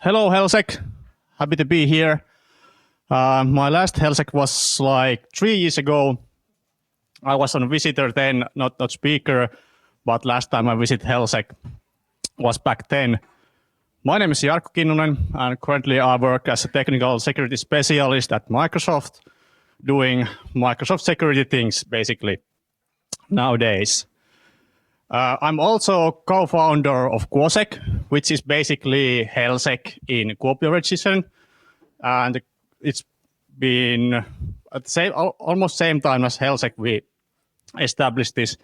Hello, Helsek. Happy to be here. My last Helsek was like 3 years ago. I was on visitor then, not speaker, but last time I visited Helsek was back then. My name is Jarkko Kinnunen, and currently I work as a technical security specialist at Microsoft, doing Microsoft security things basically nowadays. I'm also co-founder of Quosec, which is basically Helsek in Kuopio region, and it's been at the same, almost same time as Helsek we established this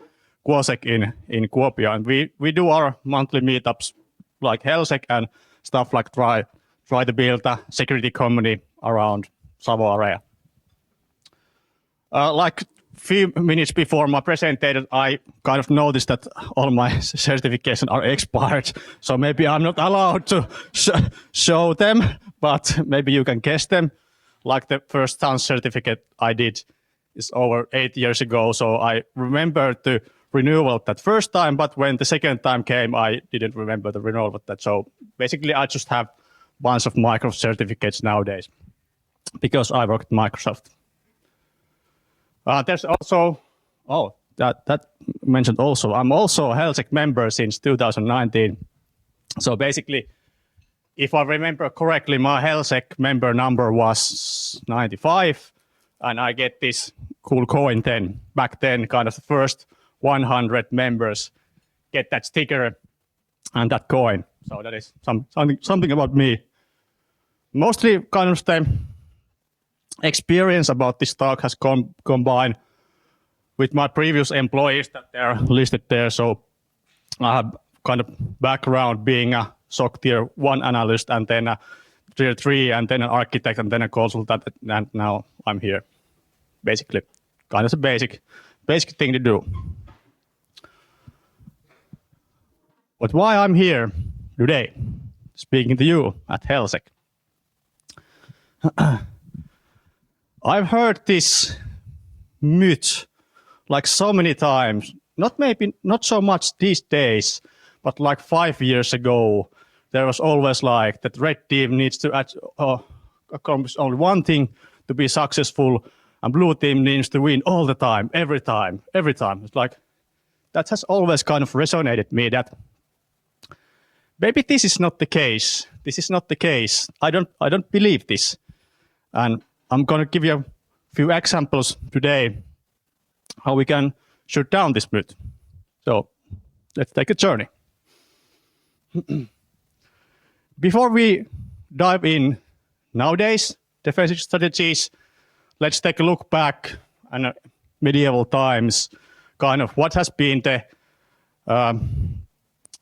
Quosec in Kuopio, and we do our monthly meetups like Helsek and stuff like try to build a security community around Savo area. Like few minutes before my presentation, I kind of noticed that all my certifications are expired, so maybe I'm not allowed to show them, but maybe you can guess them. Like the first chance certificate I did is over 8 years ago, so I remember the renewal that first time, but when the second time came, I didn't remember the renewal of that. So basically, I just have a bunch of Microsoft certificates nowadays because I work at Microsoft. There's also, that mentioned also, I'm also a Helsek member since 2019. So basically, if I remember correctly, my Helsek member number was 95, and I get this cool coin then. Back then, kind of the first 100 members get that sticker and that coin. So that is something about me. Mostly kind of the experience about this talk has combined with my previous employees that they're listed there. So I have kind of background being a SOC tier 1 analyst, and then a tier 3, and then an architect, and then a consultant, and now I'm here. Basically, kind of a basic thing to do. But why I'm here today, speaking to you at Helsek. I've heard this myth like so many times, not so much these days, but like 5 years ago, there was always like that red team needs to accomplish only one thing to be successful, and blue team needs to win all the time, every time. It's like, that has always kind of resonated me that maybe this is not the case. I don't believe this. And I'm going to give you a few examples today how we can shoot down this myth. So let's take a journey. Before we dive in nowadays defensive strategies, let's take a look back in medieval times, kind of what has been the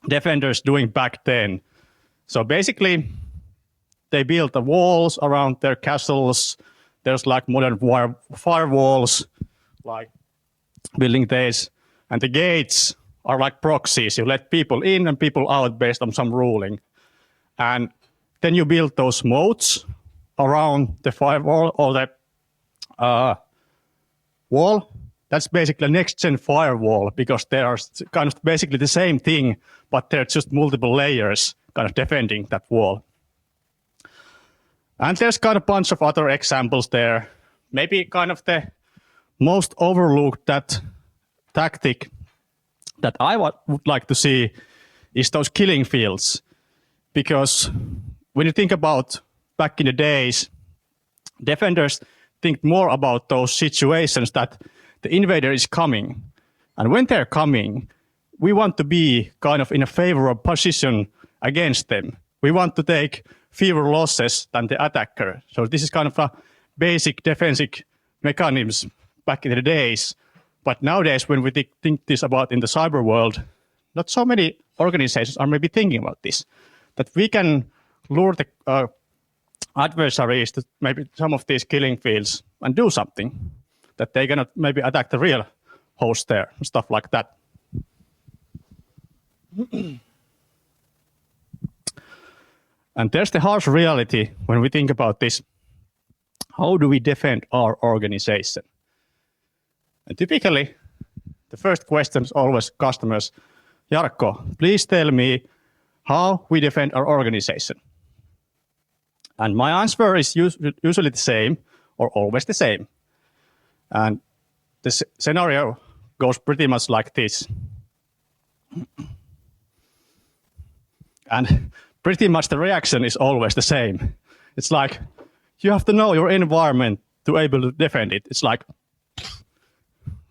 defenders doing back then. So basically, they built the walls around their castles. There's like modern firewalls, like building this, and the gates are like proxies. You let people in and people out based on some ruling. And then you build those moats around the firewall or the wall. That's basically a next-gen firewall because they are kind of basically the same thing, but they're just multiple layers kind of defending that wall. And there's kind of a bunch of other examples there. Maybe kind of the most overlooked that tactic that I would like to see is those killing fields. Because when you think about back in the days, defenders think more about those situations that the invader is coming. And when they're coming, we want to be kind of in a favorable position against them. We want to take fewer losses than the attacker. So this is kind of a basic defensive mechanism back in the days. But nowadays, when we think this about in the cyber world, not so many organizations are maybe thinking about this, that we can lure the adversaries to maybe some of these killing fields and do something, that they cannot maybe attack the real host there, and stuff like that. And there's the harsh reality when we think about this. How do we defend our organization? And typically, the first question is always customers, Jarkko, please tell me how we defend our organization. And my answer is usually the same or always the same. And the scenario goes pretty much like this. And pretty much the reaction is always the same. It's like, you have to know your environment to be able to defend it. It's like,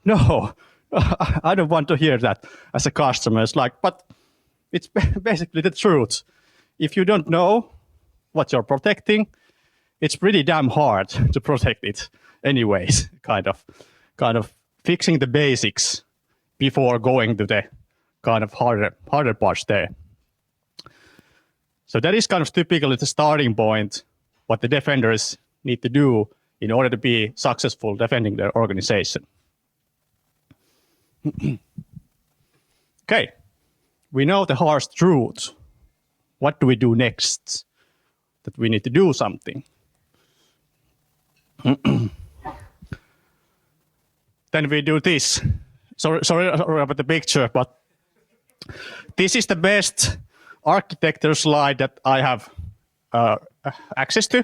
no, I don't want to hear that as a customer. It's like, but it's basically the truth. If you don't know what you're protecting, it's pretty damn hard to protect it anyways, kind of fixing the basics before going to the kind of harder parts there. So that is kind of typically the starting point, what the defenders need to do in order to be successful defending their organization. Okay, we know the harsh truth. What do we do next? That we need to do something. Then we do this. Sorry about the picture, but this is the best architecture slide that I have access to.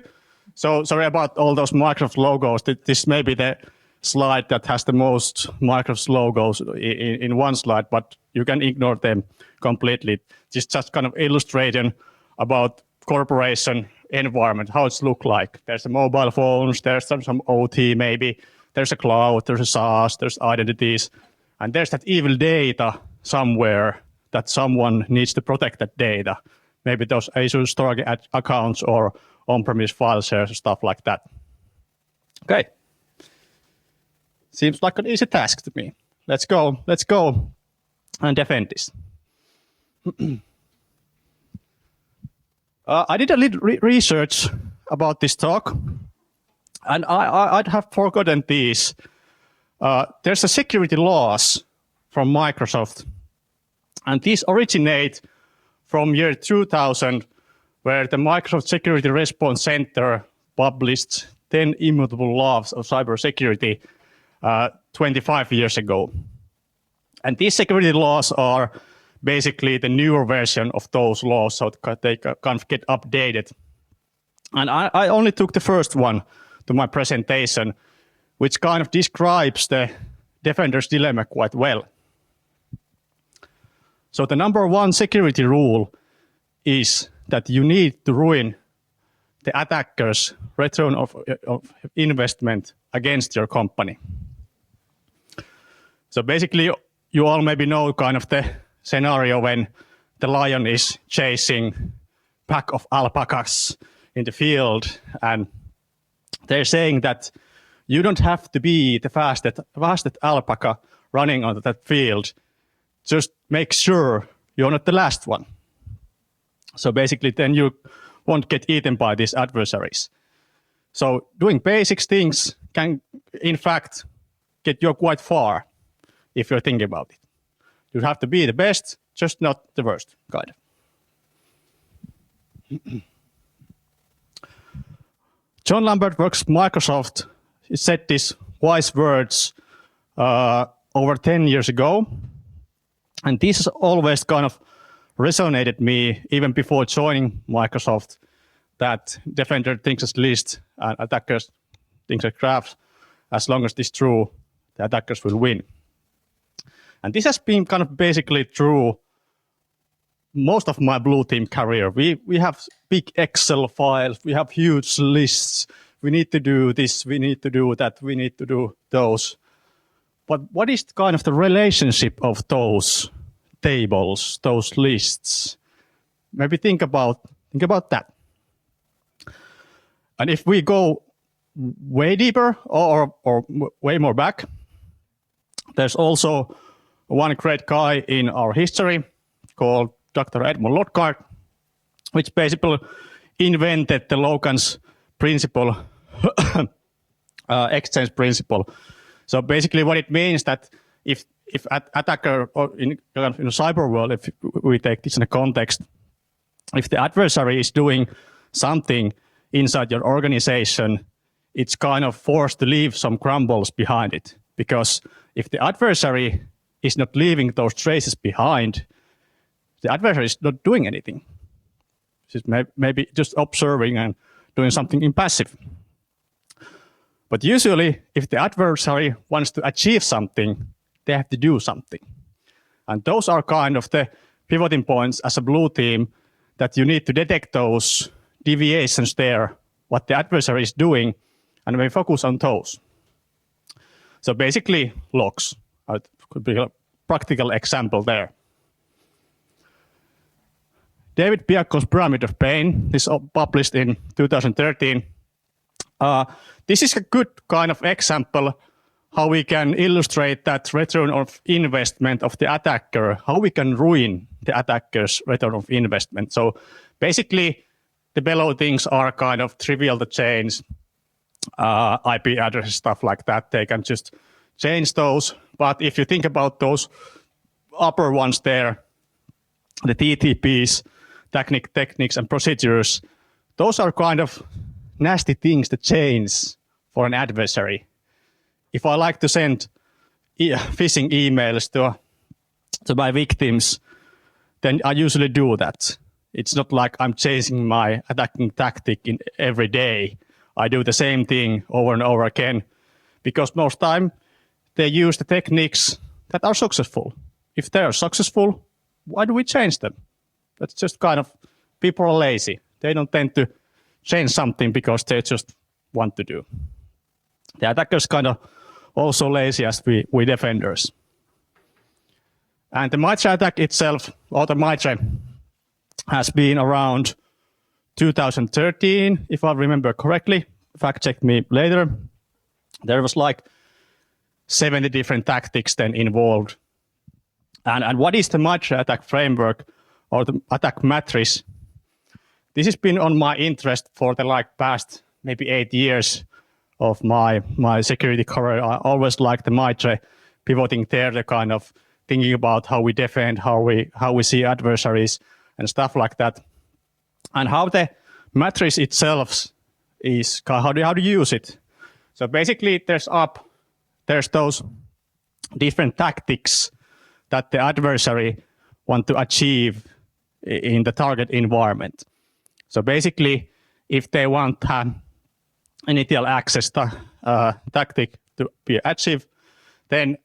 So sorry about all those Microsoft logos. This may be the slide that has the most Microsoft logos in one slide, but you can ignore them completely. Just kind of illustration about corporation environment, how it's look like. There's the mobile phones, there's some OT maybe, there's a cloud, there's a SaaS, there's identities, and there's that evil data somewhere that someone needs to protect that data. Maybe those Azure storage accounts or on-premise file shares, stuff like that. Okay. Seems like an easy task to me. Let's go and defend this. I did a little research about this talk, and I'd have forgotten these. There's a security laws from Microsoft, and these originate from year 2000, where the Microsoft Security Response Center published 10 immutable laws of cybersecurity 25 years ago. And these security laws are basically the newer version of those laws, so they kind of get updated. And I only took the first one to my presentation, which kind of describes the defender's dilemma quite well. So the number one security rule is that you need to ruin the attacker's return of investment against your company. So basically, you all maybe know kind of the scenario when the lion is chasing pack of alpacas in the field, and they're saying that you don't have to be the fastest alpaca running onto that field. Just make sure you're not the last one. So basically, then you won't get eaten by these adversaries. So doing basic things can, in fact, get you quite far if you're thinking about it. You have to be the best, just not the worst, kind of. John Lambert works Microsoft. He said these wise words over 10 years ago. And this has always kind of resonated me even before joining Microsoft, that defender thinks as least and attackers thinks as crafts. As long as this is true, the attackers will win. And this has been kind of basically true most of my blue team career. We have big Excel files, we have huge lists. We need to do this, we need to do that, we need to do those. But what is kind of the relationship of those tables, those lists? Maybe think about that. And if we go way deeper or way more back, there's also one great guy in our history called Dr. Edmund Lockhart, which basically invented the Logan's principle, exchange principle. So basically what it means that if attacker, or in the cyber world, if we take this in a context, if the adversary is doing something inside your organization, it's kind of forced to leave some crumbles behind it. Because if the adversary is not leaving those traces behind, the adversary is not doing anything. It's maybe just observing and doing something in passive. But usually, if the adversary wants to achieve something, they have to do something. And those are kind of the pivoting points as a blue team that you need to detect those deviations there, what the adversary is doing, and we focus on those. So basically, logs could be a practical example there. David Bianco's Pyramid of Pain, this is published in 2013. This is a good kind of example how we can illustrate that return of investment of the attacker, how we can ruin the attacker's return of investment. So basically, the below things are kind of trivial to change, IP addresses, stuff like that. They can just change those. But if you think about those upper ones there, the TTPs, techniques and procedures, those are kind of nasty things to change for an adversary. If I like to send phishing emails to my victims, then I usually do that. It's not like I'm changing my attacking tactic in every day. I do the same thing over and over again because most time they use the techniques that are successful. If they are successful, why do we change them? That's just kind of, people are lazy. They don't tend to change something because they just want to do. The attackers kind of also lazy as we defenders. And the Mitre attack itself, or the Mitre, has been around 2013, if I remember correctly. Fact check me later. There was like 70 different tactics then involved. And what is the Mitre attack framework or the attack matrix? This has been on my interest for the past maybe 8 years of my security career. I always liked the Mitre, pivoting there, the kind of thinking about how we defend, how we see adversaries and stuff like that. And how the matrix itself is, how do you use it? So basically there's those different tactics that the adversary want to achieve in the target environment. So basically, if they want initial access tactic to be achieved, then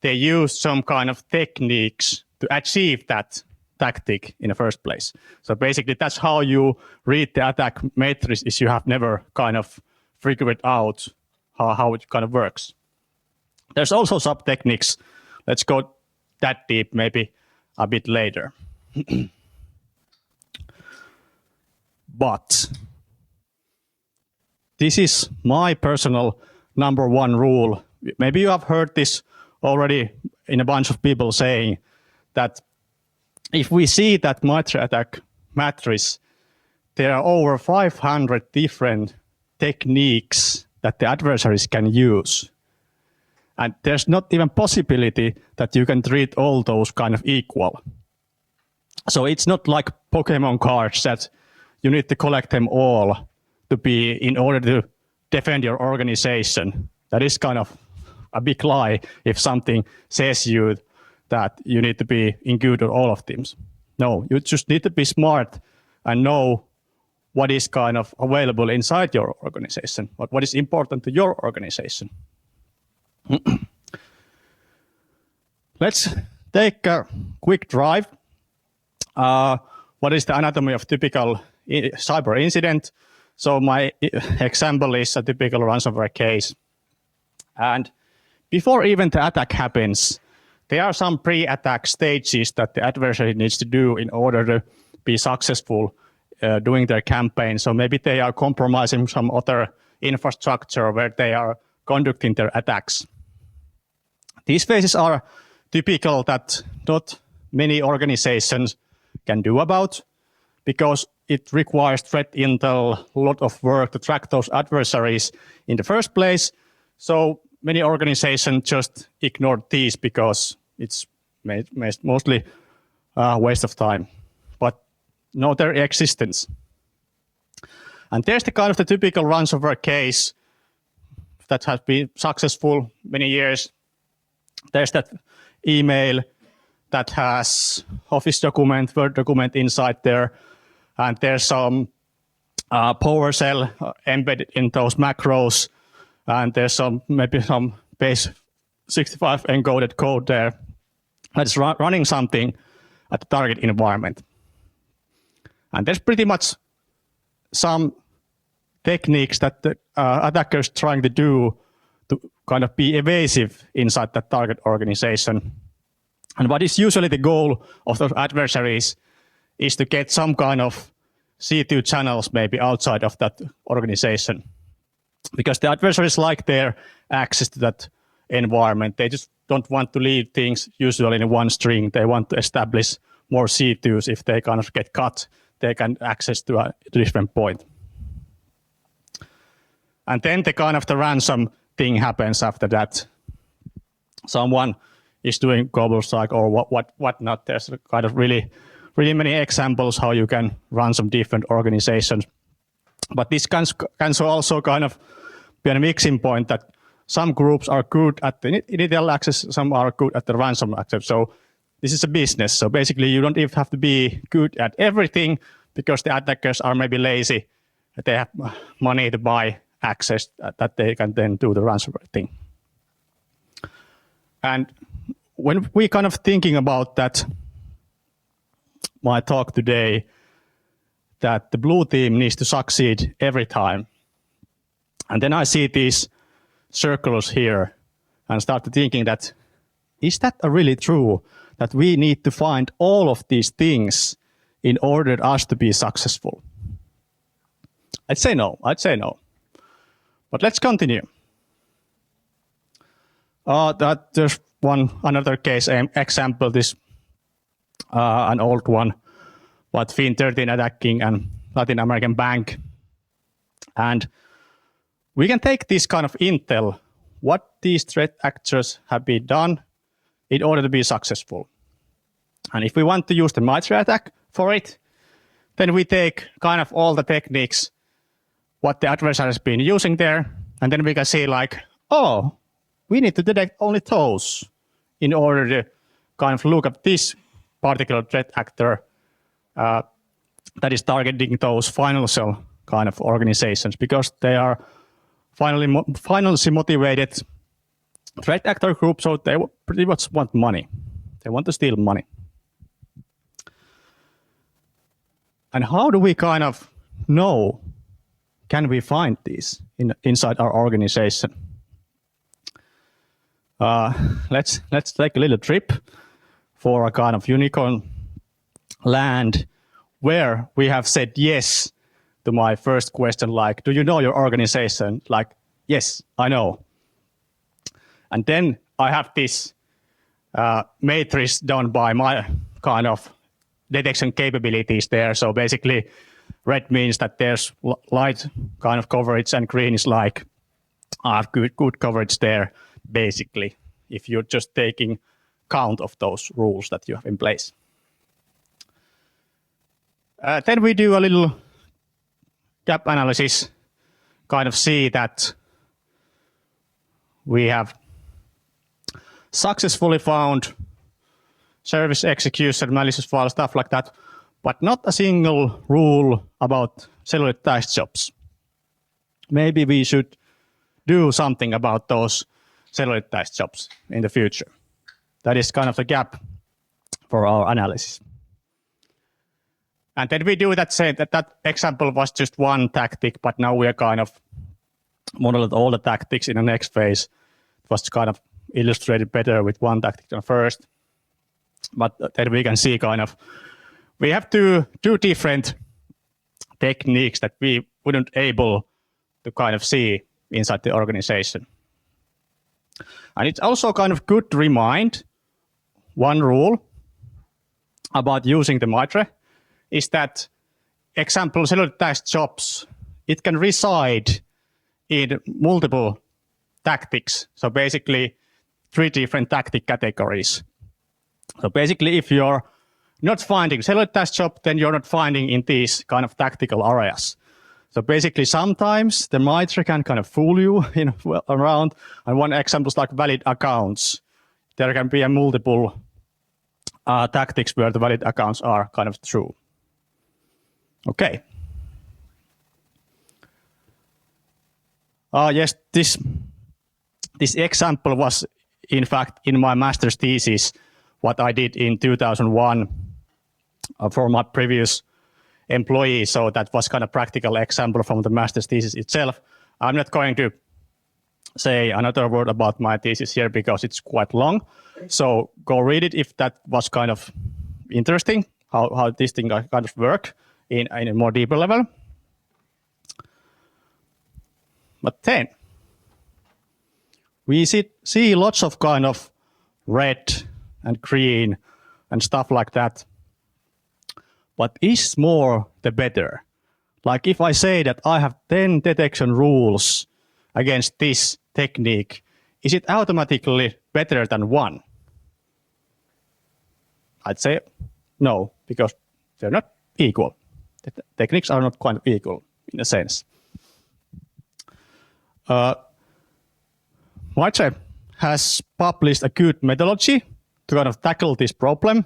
they use some kind of techniques to achieve that tactic in the first place. So basically, that's how you read the attack matrix, is you have never kind of figured out how it kind of works. There's also sub-techniques. Let's go that deep maybe a bit later. But this is my personal number one rule. Maybe you have heard this already in a bunch of people saying that if we see that Mitre attack matrix, there are over 500 different techniques that the adversaries can use. And there's not even possibility that you can treat all those kind of equal. So it's not like Pokemon cards that you need to collect them all to be in order to defend your organization. That is kind of a big lie if something says you that you need to be in good on all of them. No, you just need to be smart and know what is kind of available inside your organization, what is important to your organization. Let's take a quick drive. What is the anatomy of typical cyber incident? So my example is a typical ransomware case. And before even the attack happens, there are some pre-attack stages that the adversary needs to do in order to be successful doing their campaign. So maybe they are compromising some other infrastructure where they are conducting their attacks. These phases are typical that not many organizations can do about, because it requires threat intel, a lot of work to track those adversaries in the first place. So many organizations just ignore these because it's mostly a waste of time, but know their existence. And there's the kind of the typical ransomware case that has been successful many years. There's that email that has Office document, Word document inside there, and there's some PowerShell embedded in those macros, and there's maybe some base 65 encoded code there that's running something at the target environment. And there's pretty much some techniques that the attackers trying to do to kind of be evasive inside that target organization. And what is usually the goal of those adversaries is to get some kind of C2 channels maybe outside of that organization. Because the adversaries like their access to that environment. They just don't want to leave things usually in one string. They want to establish more C2s. If they kind of get cut, they can access to a different point. And then the kind of the ransom thing happens after that. Someone is doing global strike or what not. There's kind of really many examples how you can ransom different organizations. But this can also kind of be a mixing point that some groups are good at the initial access, some are good at the ransom access. So this is a business. So basically you don't even have to be good at everything because the attackers are maybe lazy. They have money to buy access that they can then do the ransomware thing. And when we kind of thinking about that, my talk today, that the blue team needs to succeed every time. And then I see these circles here and start thinking that, is that really true? That we need to find all of these things in order for us to be successful? I'd say no. But let's continue. That there's another case example, this an old one, but Fin13 attacking an Latin American bank. And we can take this kind of intel, what these threat actors have been done in order to be successful. And if we want to use the MITRE attack for it, then we take kind of all the techniques, what the adversary has been using there, and then we can see like, oh, we need to detect only those in order to kind of look at this particular threat actor that is targeting those financial kind of organizations because they are financially motivated threat actor group, so they pretty much want money. They want to steal money. And how do we kind of know, can we find these inside our organization? Let's take a little trip for a kind of unicorn land where we have said yes to my first question, like, do you know your organization? Like, yes, I know. And then I have this matrix done by my kind of detection capabilities there. So basically, red means that there's light kind of coverage and green is like good coverage there, basically, if you're just taking count of those rules that you have in place. Then we do a little gap analysis, kind of see that we have successfully found service execution, malicious file, stuff like that, but not a single rule about cellular-attached jobs. Maybe we should do something about those cellular-attached jobs in the future. That is kind of the gap for our analysis. And then we do that, say that example was just one tactic, but now we are kind of modeled all the tactics in the next phase. It was kind of illustrated better with one tactic than first. But then we can see kind of, we have two different techniques that we wouldn't able to kind of see inside the organization. And it's also kind of good to remind one rule about using the MITRE is that example cellular-attached jobs, it can reside in multiple tactics. So basically 3 different tactic categories. So basically if you're not finding cellular-attached job, then you're not finding in these kind of tactical areas. So basically sometimes the MITRE can kind of fool you around. And one example is like valid accounts. There can be a multiple tactics where the valid accounts are kind of true. Okay. Yes, this example was in fact in my master's thesis, what I did in 2001 for my previous employee. So that was kind of practical example from the master's thesis itself. I'm not going to say another word about my thesis here because it's quite long. So go read it if that was kind of interesting, how this thing kind of work in a more deeper level. But then we see lots of kind of red and green and stuff like that. But is more the better? Like if I say that I have 10 detection rules against this technique, is it automatically better than one? I'd say no, because they're not equal. The techniques are not quite equal in a sense. March has published a good methodology to kind of tackle this problem.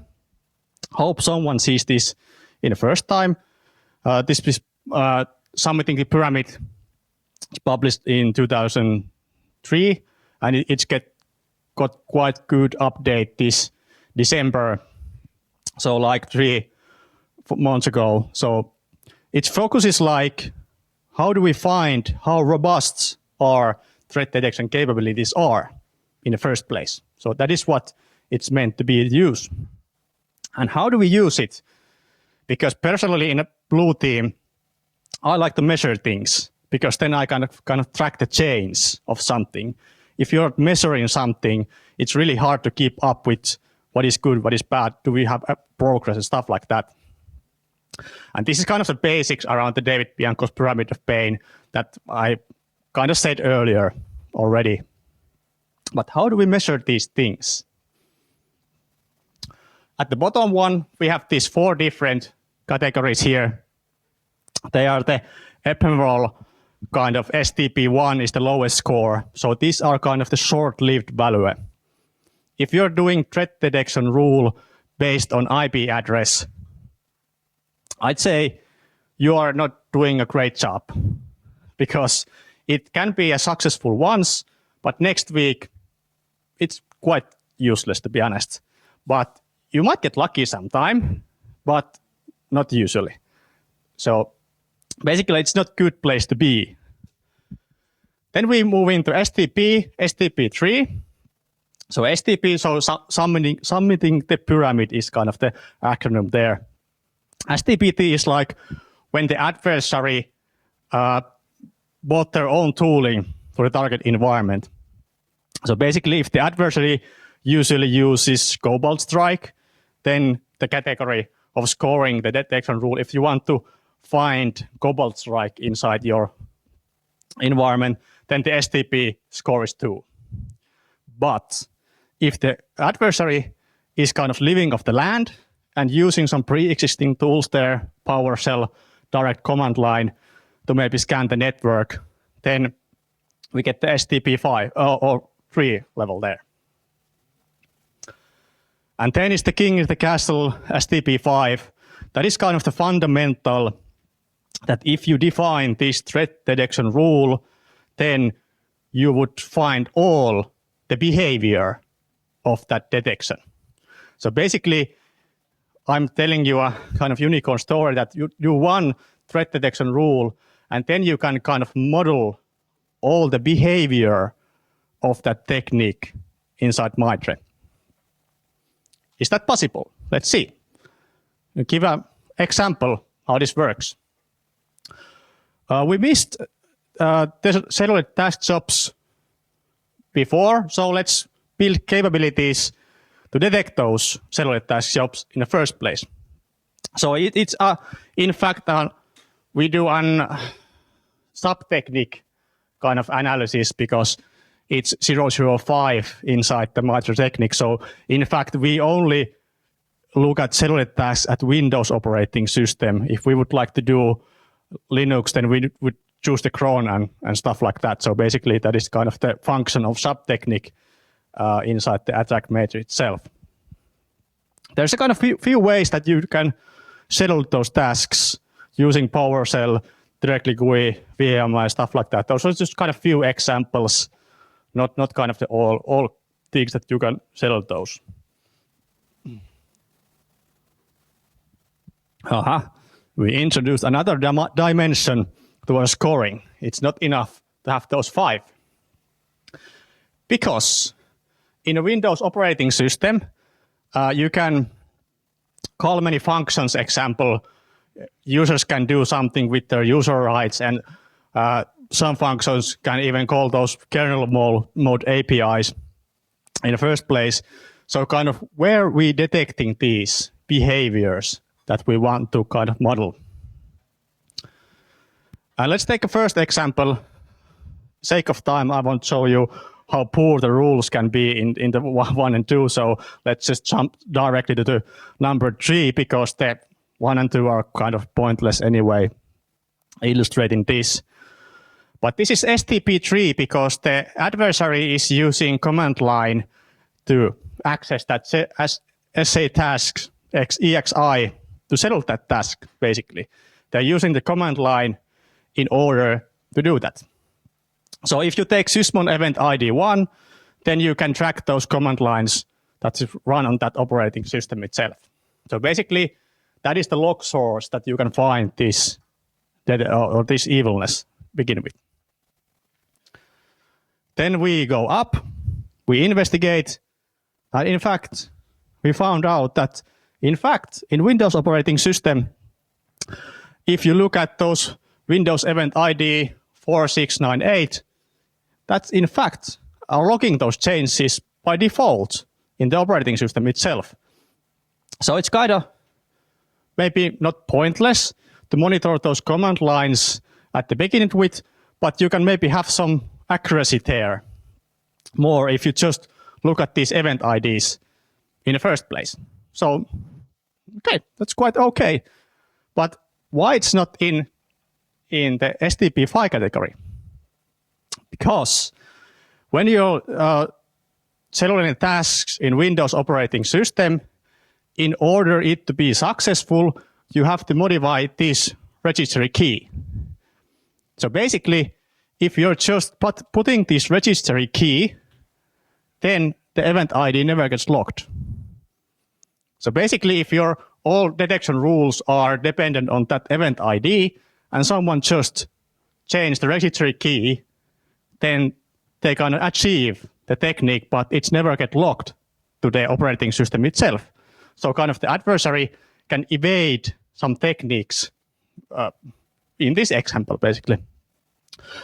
Hope someone sees this in the first time. This is Summiting the Pyramid. It's published in 2003, and it's got quite good update this December. So like 3 months ago. So its focus is like, how do we find how robust our threat detection capabilities are in the first place? So that is what it's meant to be used. And how do we use it? Because personally in a blue team, I like to measure things because then I kind of track the change of something. If you're measuring something, it's really hard to keep up with what is good, what is bad, do we have progress and stuff like that. And this is kind of the basics around the David Bianco's pyramid of pain that I kind of said earlier already. But how do we measure these things? At the bottom one, we have these 4 different categories here. They are the ephemeral kind of STP1 is the lowest score. So these are kind of the short-lived value. If you're doing threat detection rule based on IP address, I'd say you are not doing a great job because it can be a successful once, but next week it's quite useless, to be honest. But you might get lucky sometime, but not usually. So basically, it's not a good place to be. Then we move into STP, STP3. So STP, so summiting the pyramid is kind of the acronym there. STPT is like when the adversary bought their own tooling for the target environment. So basically, if the adversary usually uses Cobalt Strike, then the category of scoring the detection rule, if you want to find Cobalt Strike inside your environment, then the STP score is 2. But if the adversary is kind of living off the land and using some pre-existing tools there, PowerShell, direct command line, to maybe scan the network, then we get the STP 5 or 3 level there. And then is the king is the castle, STP 5. That is kind of the fundamental that if you define this threat detection rule, then you would find all the behavior of that detection. So basically, I'm telling you a kind of unicorn story that you do one threat detection rule, and then you can kind of model all the behavior of that technique inside Mitre. Is that possible? Let's see. I'll give an example how this works. We missed the cellular task jobs before, so let's build capabilities to detect those cellular task jobs in the first place. So it's in fact we do an sub-technique kind of analysis because it's 005 inside the Mitre technique. So in fact, we only look at cellular tasks at Windows operating system. If we would like to do Linux, then we would choose the cron and stuff like that. So basically, that is kind of the function of sub-technique inside the attack matrix itself. There's a kind of few ways that you can settle those tasks using PowerShell directly GUI, VMI, stuff like that. Those are just kind of few examples, not kind of the all things that you can sell those. We introduced another dimension to our scoring. It's not enough to have those 5. Because in a Windows operating system, you can call many functions. Example, users can do something with their user rights, and some functions can even call those kernel mode APIs in the first place. So kind of where we detecting these behaviors that we want to kind of model. Let's take a first example. Sake of time, I won't show you how poor the rules can be in the 1 and 2. So let's just jump directly to the number 3, because the 1 and 2 are kind of pointless anyway, illustrating this. But this is STP3 because the adversary is using command line to access that as SA tasks EXI to settle that task, basically. They're using the command line in order to do that. So if you take sysmon event ID 1, then you can track those command lines that run on that operating system itself. So basically, that is the log source that you can find this evilness begin with. Then we go up, we investigate, and in fact, we found out that in Windows operating system, if you look at those Windows event ID 4698, that's in fact are logging those changes by default in the operating system itself. So it's kind of maybe not pointless to monitor those command lines at the beginning with, but you can maybe have some accuracy there more if you just look at these event IDs in the first place. So, okay, that's quite okay. But why it's not in the STP5 category? Because when you're scheduling tasks in Windows operating system, in order it to be successful, you have to modify this registry key. So basically, if you're just putting this registry key, then the event ID never gets logged. So basically, if your all detection rules are dependent on that event ID, and someone just changed the registry key, then they can achieve the technique, but it's never get logged to the operating system itself. So kind of the adversary can evade some techniques in this example, basically.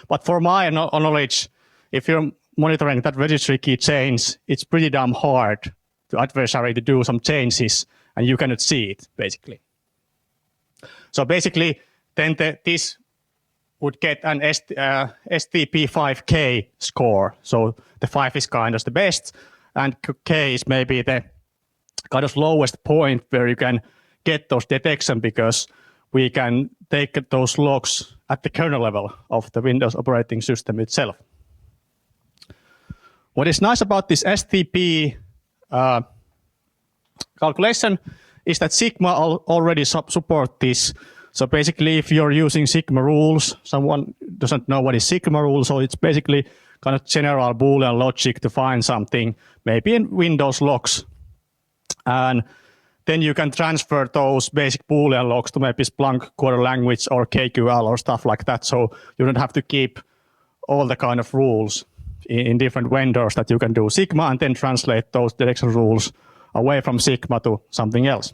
But for my knowledge, if you're monitoring that registry key change, it's pretty damn hard to adversary to do some changes, and you cannot see it, basically. So basically, then this would get an STP5K score. So the 5 is kind of the best, and K is maybe the kind of lowest point where you can get those detection, because we can take those logs at the kernel level of the Windows operating system itself. What is nice about this STP calculation is that Sigma already support this. So basically, if you're using Sigma rules, someone doesn't know what is Sigma rule, so it's basically kind of general Boolean logic to find something, maybe in Windows logs. And then you can transfer those basic Boolean logs to maybe Splunk quarter language or KQL or stuff like that. So you don't have to keep all the kind of rules in different vendors that you can do Sigma and then translate those detection rules away from Sigma to something else.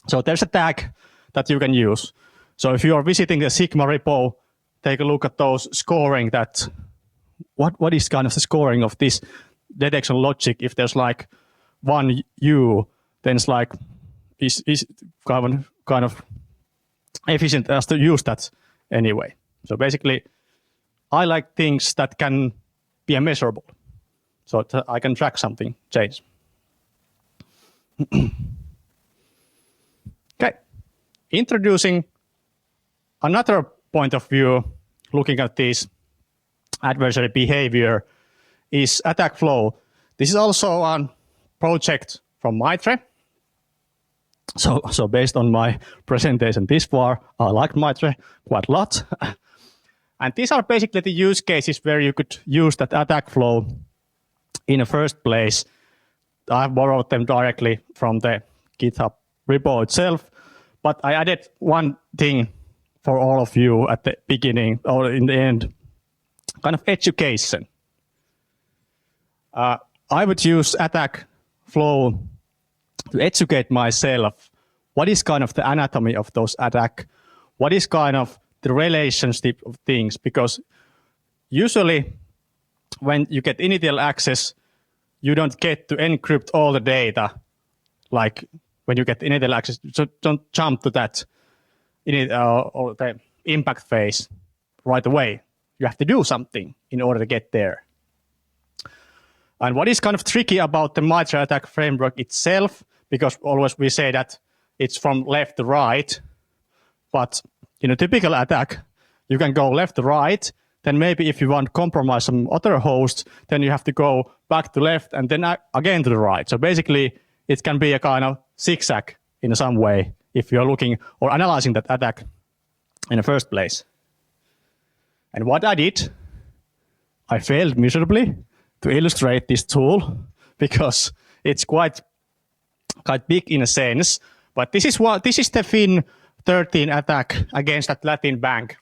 So there's a tag that you can use. So if you are visiting the Sigma repo, take a look at those scoring that, what is kind of the scoring of this detection logic. If there's like one U, then it's like, is kind of efficient as to use that anyway. So basically, I like things that can be measurable, so that I can track something change. Okay, introducing another point of view, looking at this adversary behavior, is attack flow. This is also a project from Maitre. So based on my presentation this far, I like Mitre quite a lot. And these are basically the use cases where you could use that attack flow in the first place. I've borrowed them directly from the GitHub repo itself, but I added one thing for all of you at the beginning or in the end, kind of education. I would use attack flow to educate myself. What is kind of the anatomy of those attack? What is kind of the relationship of things? Because usually when you get initial access, you don't get to encrypt all the data. Like when you get initial access, so don't jump to that or the impact phase right away. You have to do something in order to get there. And what is kind of tricky about the Mitre attack framework itself, because always we say that it's from left to right, but in a typical attack, you can go left to right, then maybe if you want to compromise some other host, then you have to go back to left and then again to the right. So basically, it can be a kind of zigzag in some way if you're looking or analyzing that attack in the first place. And what I did, I failed miserably to illustrate this tool because it's quite big in a sense. But this is the Fin 13 attack against that Latin bank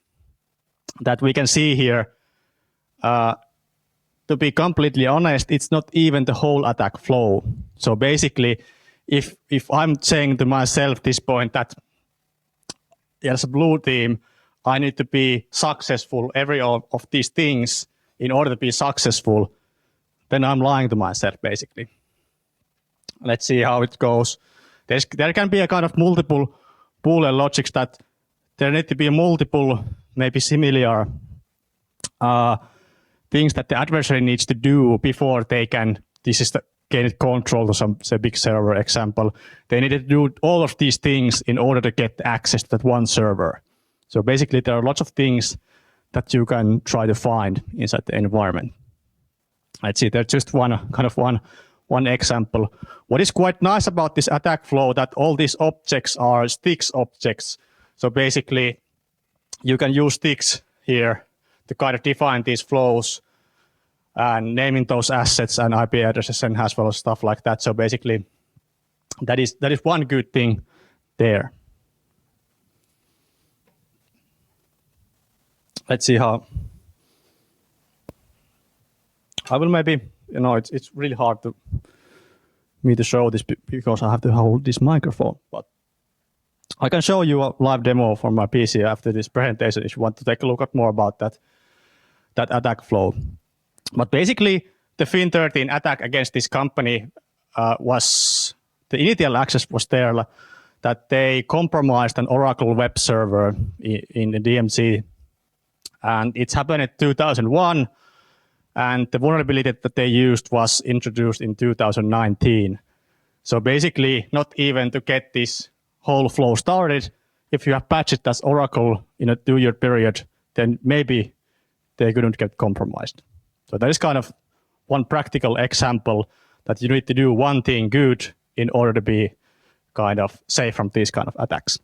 that we can see here. To be completely honest, it's not even the whole attack flow. So basically, if I'm saying to myself this point that as a blue team, I need to be successful every of these things in order to be successful, then I'm lying to myself, basically. Let's see how it goes. There can be a kind of multiple Boolean logics that there need to be multiple, maybe similar things that the adversary needs to do before they can, this is the gain control to some say big server example. They need to do all of these things in order to get access to that one server. So basically there are lots of things that you can try to find inside the environment. Let's see, there's just one example. What is quite nice about this attack flow that all these objects are sticks objects. So basically you can use sticks here to kind of define these flows and naming those assets and IP addresses and as well as stuff like that. So basically that is one good thing there. Let's see how I will maybe, it's really hard to me to show this because I have to hold this microphone, but I can show you a live demo from my PC after this presentation if you want to take a look at more about that attack flow. But basically, the Fin 13 attack against this company was, the initial access was there that they compromised an Oracle web server in the DMZ. And it's happened in 2001. And the vulnerability that they used was introduced in 2019. So basically, not even to get this whole flow started, if you have patched as Oracle in a 2-year period, then maybe they couldn't get compromised. So that is kind of one practical example that you need to do one thing good in order to be kind of safe from these kind of attacks.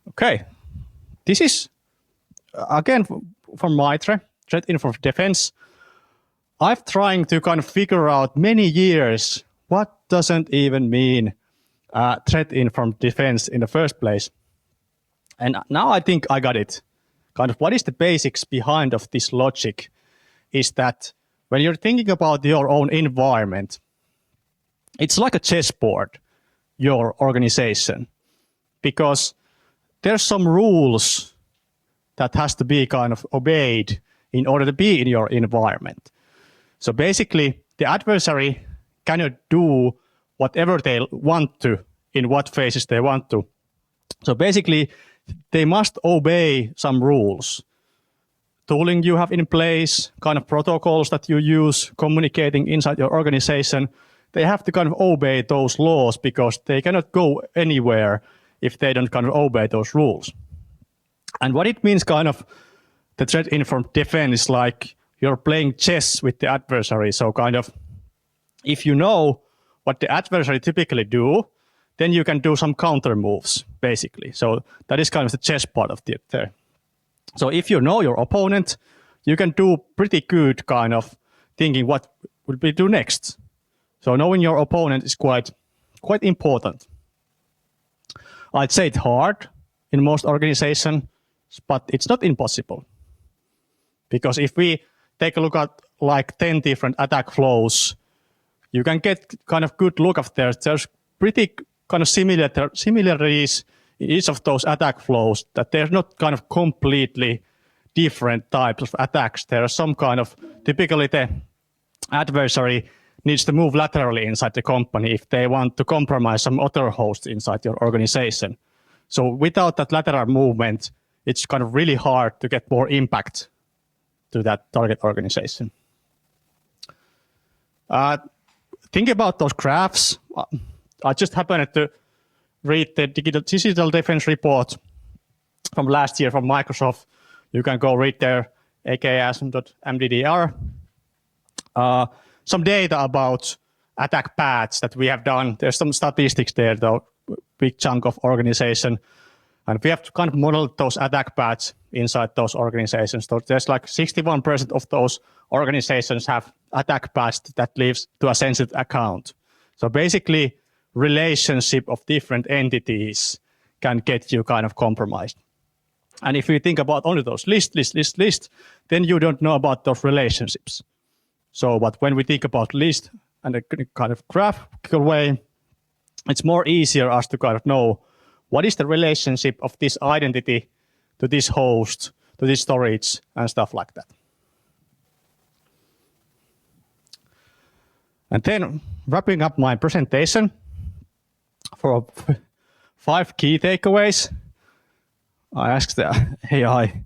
Okay, this is again from Mitre, Threat Info Defense. I've trying to kind of figure out many years what doesn't even mean threat info defense in the first place. And now I think I got it. Kind of what is the basics behind of this logic is that when you're thinking about your own environment, it's like a chessboard, your organization, because there's some rules that has to be kind of obeyed in order to be in your environment. So basically, the adversary cannot do whatever they want to in what phases they want to. So basically, they must obey some rules. Tooling you have in place, kind of protocols that you use, communicating inside your organization, they have to kind of obey those laws because they cannot go anywhere if they don't kind of obey those rules. And what it means kind of the threat informed defense, like you're playing chess with the adversary. So kind of if you know what the adversary typically do, then you can do some counter moves, basically. So that is kind of the chess part of it there. So if you know your opponent, you can do pretty good kind of thinking what will we do next. So knowing your opponent is quite important. I'd say it's hard in most organizations, but it's not impossible. Because if we take a look at like 10 different attack flows, you can get kind of good look of there's pretty kind of similarities in each of those attack flows, that they're not kind of completely different types of attacks. There are some kind of, typically the adversary needs to move laterally inside the company if they want to compromise some other hosts inside your organization. So without that lateral movement, it's kind of really hard to get more impact to that target organization. Think about those graphs. I just happened to read the digital defense report from last year from Microsoft. You can go read there, aksm.mddr. Some data about attack paths that we have done. There's some statistics there, though, big chunk of organization. And we have to kind of model those attack paths inside those organizations. So there's like 61% of those organizations have attack paths that leads to a sensitive account. So basically, relationship of different entities can get you kind of compromised. And if you think about only those lists, then you don't know about those relationships. So, but when we think about list and a kind of graphical way, it's more easier us to kind of know what is the relationship of this identity to this host, to this storage, and stuff like that. And then wrapping up my presentation for 5 key takeaways, I asked the AI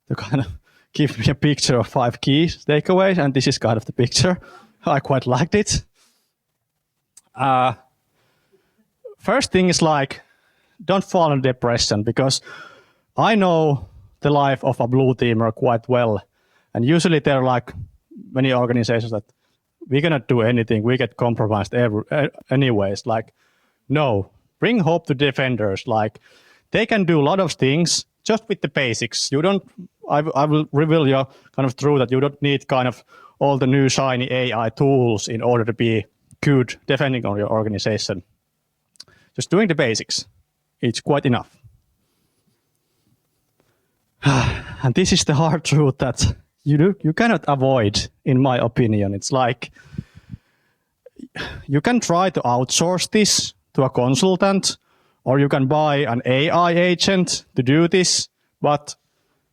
to kind of give me a picture of 5 key takeaways, and this is kind of the picture. I quite liked it. First thing is like, don't fall in depression, because I know the life of a blue teamer quite well. And usually there are like many organizations that we cannot do anything, we get compromised anyways. Like, no, bring hope to defenders. Like, they can do a lot of things just with the basics. You don't, I will reveal you kind of true that you don't need kind of all the new shiny AI tools in order to be good defending on your organization. Just doing the basics, it's quite enough. And this is the hard truth that you cannot avoid, in my opinion. It's like, you can try to outsource this to a consultant, or you can buy an AI agent to do this, but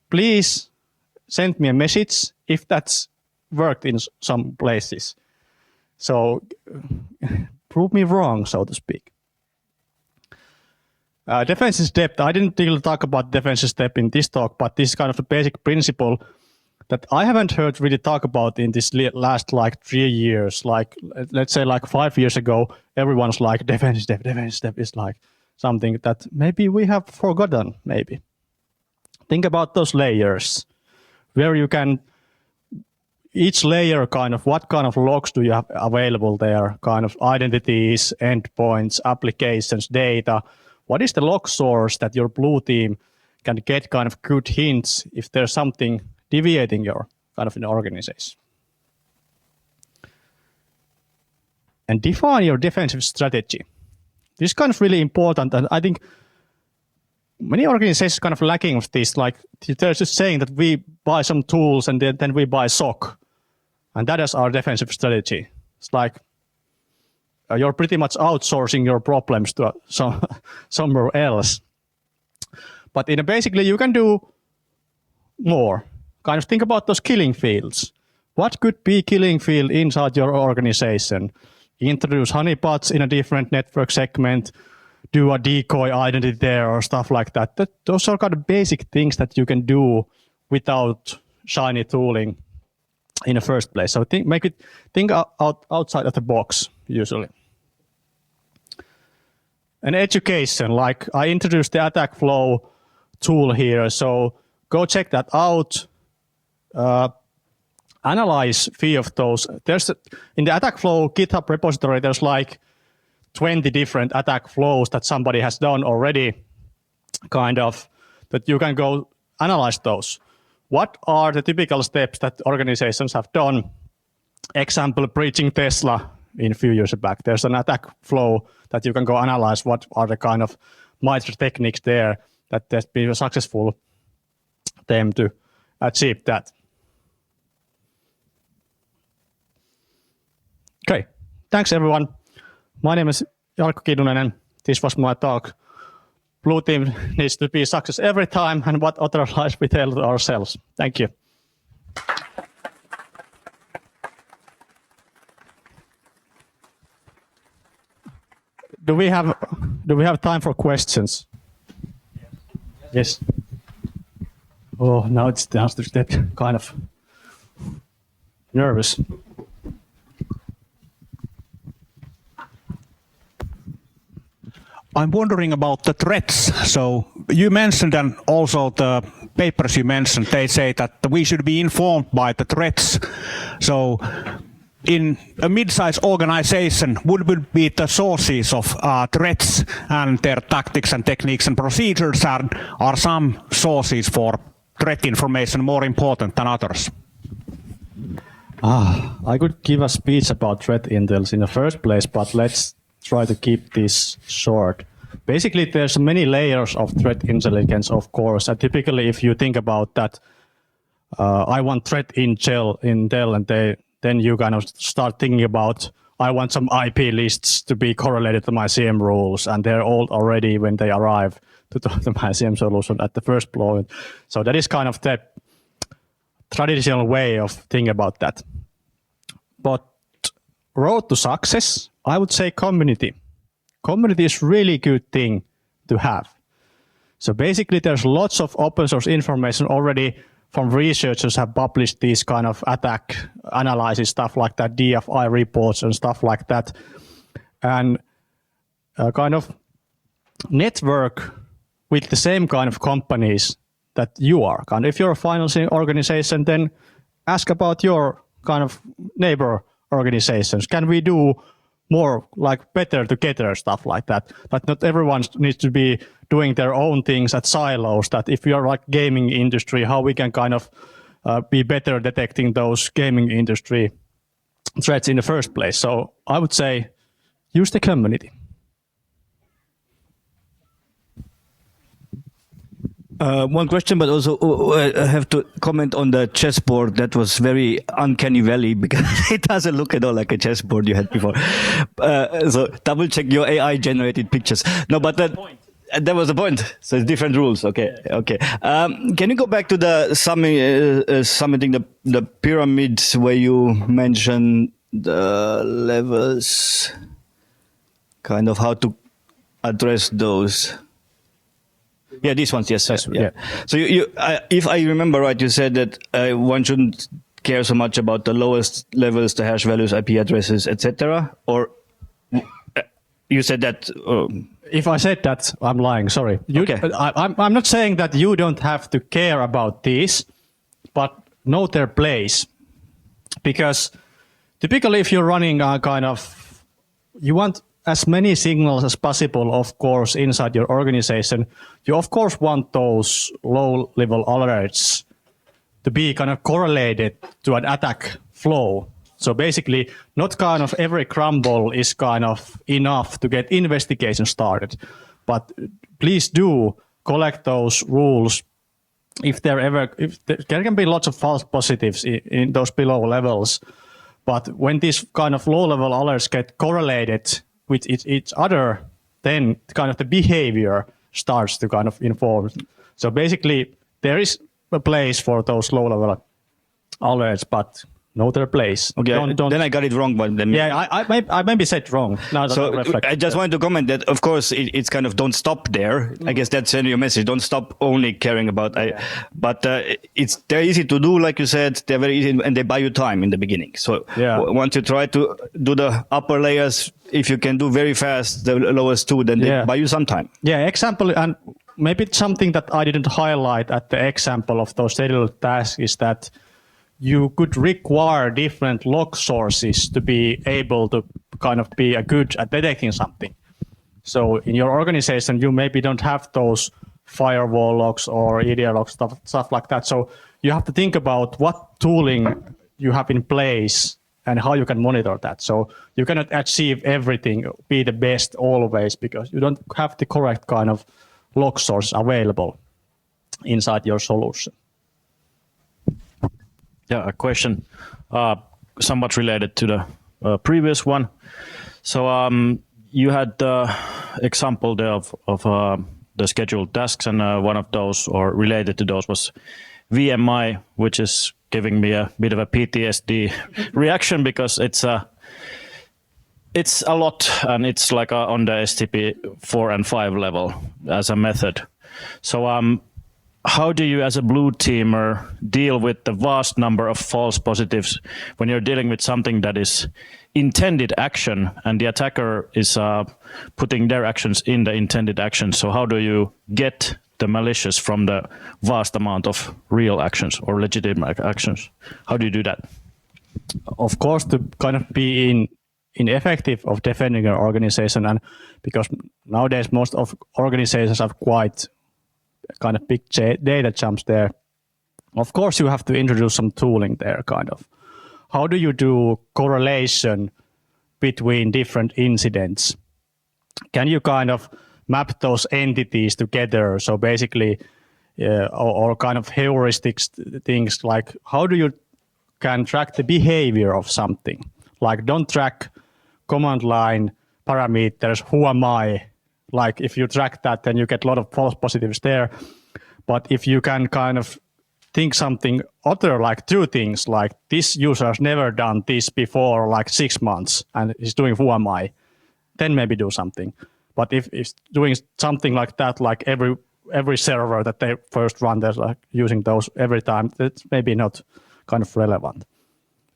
please send me a message if that's worked in some places. So prove me wrong, so to speak. Defensive depth. I didn't really talk about defensive depth in this talk, but this is kind of the basic principle that I haven't heard really talk about in this last like 3 years. Like, let's say like 5 years ago, everyone's like defensive depth is like something that maybe we have forgotten, maybe. Think about those layers where you can, each layer kind of, what kind of logs do you have available there? Kind of identities, endpoints, applications, data. What is the log source that your blue team can get kind of good hints if there's something deviating your kind of an organization? And define your defensive strategy. This is kind of really important, and I think many organizations kind of lacking of this. Like, they're just saying that we buy some tools and then we buy SOC, and that is our defensive strategy. It's like you're pretty much outsourcing your problems to somewhere else. But basically, you can do more. Kind of think about those killing fields. What could be killing field inside your organization? Introduce honeypots in a different network segment, do a decoy identity there or stuff like that. Those are kind of basic things that you can do without shiny tooling in the first place. So think outside of the box, usually. And education, like I introduced the attack flow tool here, so go check that out. Analyze few of those. In the attack flow GitHub repository, there's like 20 different attack flows that somebody has done already, kind of, that you can go analyze those. What are the typical steps that organizations have done? Example, breaching Tesla in a few years back. There's an attack flow that you can go analyze what are the kind of MITRE techniques there that has been successful them to achieve that. Okay, thanks everyone. My name is Jarkko Kinnunen and this was my talk. Blue team needs to be success every time, and what other lies we tell ourselves. Thank you. Do we have time for questions? Yes. Oh, now it's downstairs. That kind of nervous. I'm wondering about the threats. So you mentioned, and also the papers you mentioned, they say that we should be informed by the threats. So in a mid-sized organization, what would be the sources of threats and their tactics and techniques and procedures? Are some sources for threat information more important than others? I could give a speech about threat intels in the first place, but let's try to keep this short. Basically, there's many layers of threat intelligence, of course. And typically, if you think about that, I want threat intel, and then you kind of start thinking about, I want some IP lists to be correlated to my CM rules, and they're all already when they arrive to my CM solution at the first point. So that is kind of the traditional way of thinking about that. But road to success, I would say community. Community is really good thing to have. So basically there's lots of open source information already from researchers have published these kind of attack analysis, stuff like that, DFI reports and stuff like that. And kind of network with the same kind of companies that you are. Kind of, if you're a financing organization, then ask about your kind of neighbor organizations. Can we do more like better together, stuff like that? But not everyone needs to be doing their own things at silos. That if you're like gaming industry, how we can kind of be better detecting those gaming industry threats in the first place. So I would say use the community. One question, but also I have to comment on the chessboard. That was very uncanny valley because it doesn't look at all like a chessboard you had before. So double check your AI generated pictures. No, but that was the point. So it's different rules. Okay. Can you go back to the summiting the pyramids where you mentioned the levels, kind of how to address those? Yeah, these ones, yes. Yeah. So if I remember right, you said that one shouldn't care so much about the lowest levels, the hash values, IP addresses, etc. Or you said that. If I said that, I'm lying. Sorry. Okay. I'm not saying that you don't have to care about these, but know their place. Because typically, if you're running a kind of, you want as many signals as possible, of course, inside your organization. You, of course, want those low-level alerts to be kind of correlated to an attack flow. So basically, not kind of every crumble is kind of enough to get investigation started. But please do collect those rules. If there can be lots of false positives in those below levels. But when these kind of low-level alerts get correlated with each other, then kind of the behavior starts to kind of inform. So basically, there is a place for those low-level alerts, but know their place. Okay, then I got it wrong. But then yeah, I maybe said wrong. Now so I just wanted to comment that, of course, it's kind of don't stop there. I guess that's your message. Don't stop only caring about. But they're easy to do, like you said. They're very easy, and they buy you time in the beginning. So once you try to do the upper layers, if you can do very fast the lowest two, then they buy you some time. Yeah, example, and maybe something that I didn't highlight at the example of those daily tasks is that you could require different log sources to be able to kind of be a good at detecting something. So in your organization, you maybe don't have those firewall logs or EDR logs, stuff like that. So you have to think about what tooling you have in place and how you can monitor that. So you cannot achieve everything, be the best always, because you don't have the correct kind of log source available inside your solution. Yeah, a question somewhat related to the previous one. So you had the example there of the scheduled tasks, and one of those, or related to those, was VMI, which is giving me a bit of a PTSD reaction, because it's a lot, and it's like on the STP 4 and 5 level as a method. So how do you, as a blue teamer, deal with the vast number of false positives when you're dealing with something that is intended action and the attacker is putting their actions in the intended action? So how do you get the malicious from the vast amount of real actions or legitimate actions? How do you do that? Of course, to kind of be ineffective of defending your organization, and because nowadays most of organizations have quite kind of big data jumps there. Of course, you have to introduce some tooling there, kind of. How do you do correlation between different incidents? Can you kind of map those entities together? So basically, or kind of heuristics things like, how do you can track the behavior of something? Like, don't track command line parameters, who am I? Like, if you track that, then you get a lot of false positives there. But if you can kind of think something other, like two things, like this user has never done this before, like 6 months, and he's doing who am I, then maybe do something. But if it's doing something like that, like every server that they first run, they're like using those every time, that's maybe not kind of relevant.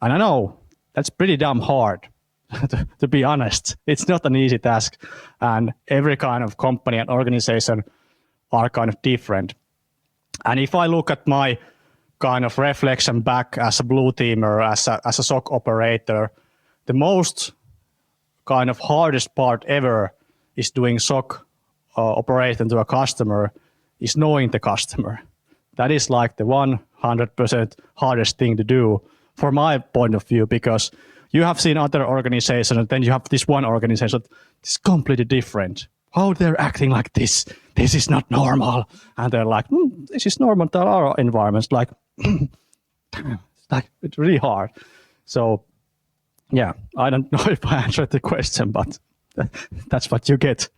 And I know that's pretty damn hard. To be honest, it's not an easy task, and every kind of company and organization are kind of different. And if I look at my kind of reflection back as a blue teamer, as a SOC operator, the most kind of hardest part ever is doing SOC operation to a customer, is knowing the customer. That is like the 100% hardest thing to do from my point of view, because you have seen other organizations, and then you have this one organization that's completely different. How they're acting like this? This is not normal. And they're like, this is normal to our environments. Like, it's really hard. So, yeah, I don't know if I answered the question, but that's what you get.